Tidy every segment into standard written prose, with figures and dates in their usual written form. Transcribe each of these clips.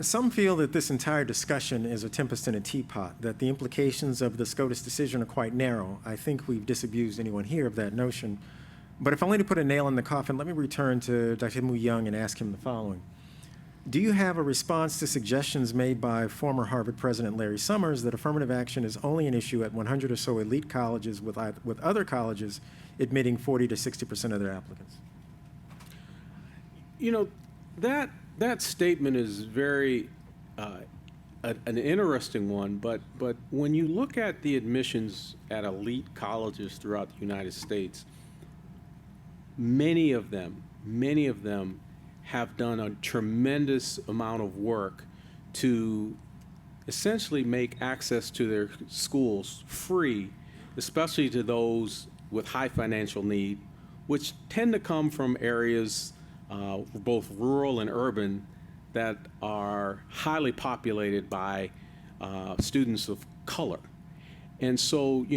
Some feel that this entire discussion is a tempest in a teapot, that the implications of the SCOTUS decision are quite narrow. I think we've disabused anyone here of that notion. But if only to put a nail in the coffin, let me return to Dr. Moo-Young and ask him the following. Do you have a response to suggestions made by former Harvard President Larry Summers that affirmative action is only an issue at 100 or so elite colleges with other colleges admitting 40 to 60% of their applicants? You know, that statement is very an interesting one, but when you look at the admissions at elite colleges throughout the United States, many of them have done a tremendous amount of work to essentially make access to their schools free, especially to those with high financial need, which tend to come from areas both rural and urban that are highly populated by students of color. And so,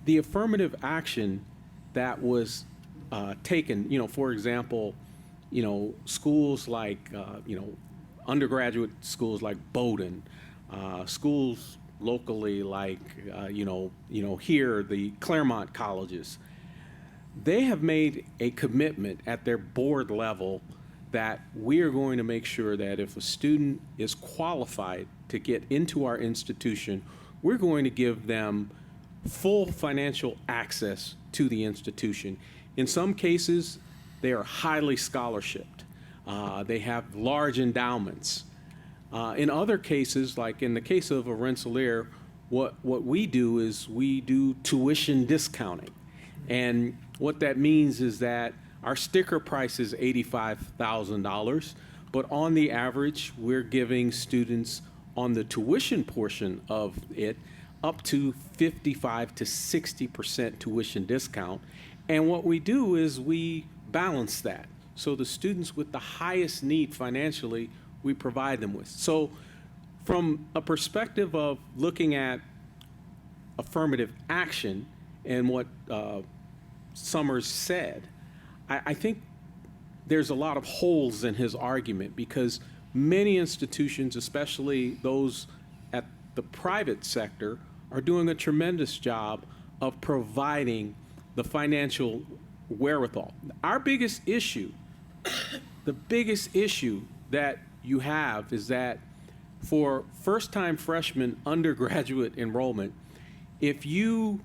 the affirmative action that was taken, for example, schools like, undergraduate schools like Bowdoin, schools locally like, here, the Claremont colleges, they have made a commitment at their board level that we are going to make sure that if a student is qualified to get into our institution, we're going to give them full financial access to the institution. In some cases, they are highly scholarshiped. They have large endowments. In other cases, like in the case of a Rensselaer, what we do is we do tuition discounting. And what that means is that our sticker price is $85,000, but on the average, we're giving students on the tuition portion of it up to 55 to 60% tuition discount. And what we do is we balance that. So the students with the highest need financially, we provide them with. So from a perspective of looking at affirmative action and what Summers said, I think there's a lot of holes in his argument because many institutions, especially those at the private sector, are doing a tremendous job of providing the financial wherewithal. Our biggest issue, the biggest issue that you have is that for first-time freshman undergraduate enrollment, if you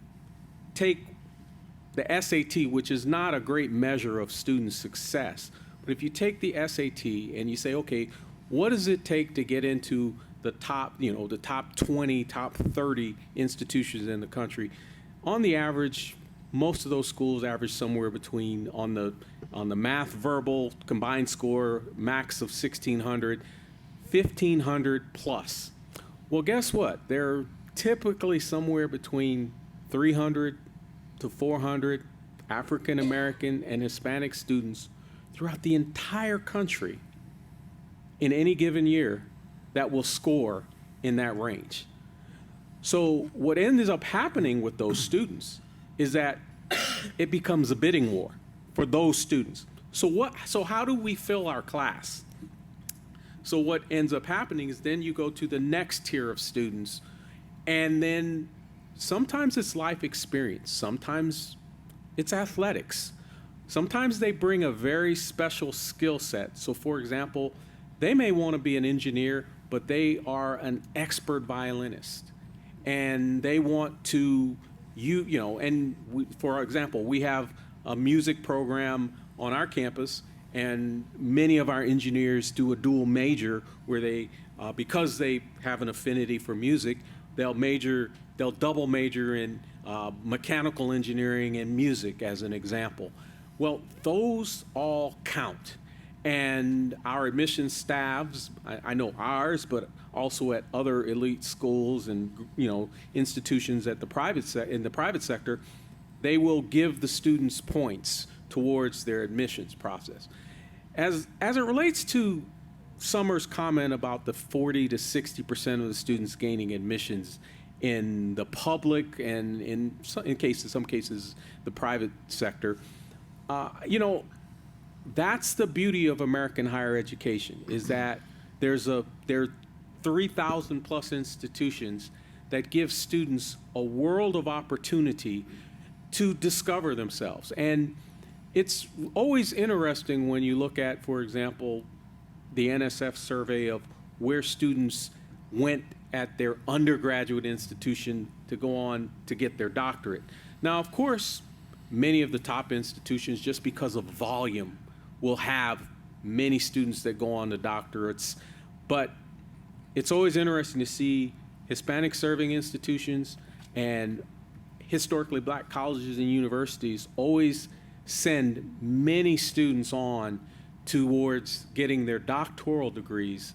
take the SAT, which is not a great measure of student success, but if you take the SAT and you say, okay, what does it take to get into the top, the top 20, top 30 institutions in the country? On the average, most of those schools average somewhere between, on the math verbal combined score, max of 1,600, 1,500 plus. Well, guess what? They're typically somewhere between 300 to 400 African American and Hispanic students throughout the entire country in any given year that will score in that range. So what ends up happening with those students is that it becomes a bidding war for those students. So how do we fill our class? So what ends up happening is then you go to the next tier of students, and then sometimes it's life experience, sometimes it's athletics. Sometimes they bring a very special skill set. So for example, they may want to be an engineer, but they are an expert violinist. And they want to, for example, we have a music program on our campus, and many of our engineers do a dual major where they, because they have an affinity for music, they'll double major in mechanical engineering and music as an example. Well, those all count. And our admissions staffs, I know ours, but also at other elite schools and institutions at in the private sector, they will give the students points towards their admissions process. As it relates to Summers' comment about the 40 to 60% of the students gaining admissions in the public and in some cases the private sector, that's the beauty of American higher education, is that there are 3,000 plus institutions that give students a world of opportunity to discover themselves. And it's always interesting when you look at, for example, the NSF survey of where students went at their undergraduate institution to go on to get their doctorate. Now, of course, many of the top institutions, just because of volume, will have many students that go on to doctorates, but it's always interesting to see Hispanic serving institutions and historically black colleges and universities always send many students on towards getting their doctoral degrees.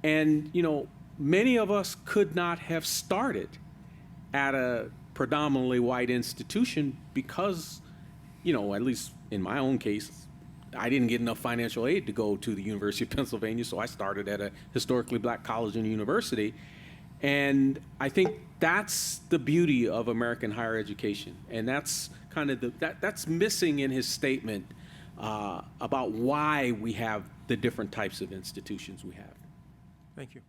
And, you know, many of us could not have started at a predominantly white institution because, you know, at least in my own case, I didn't get enough financial aid to go to the University of Pennsylvania, so I started at a historically black college and university. And I think that's the beauty of American higher education. And that's kind of that's missing in his statement about why we have the different types of institutions we have. Thank you.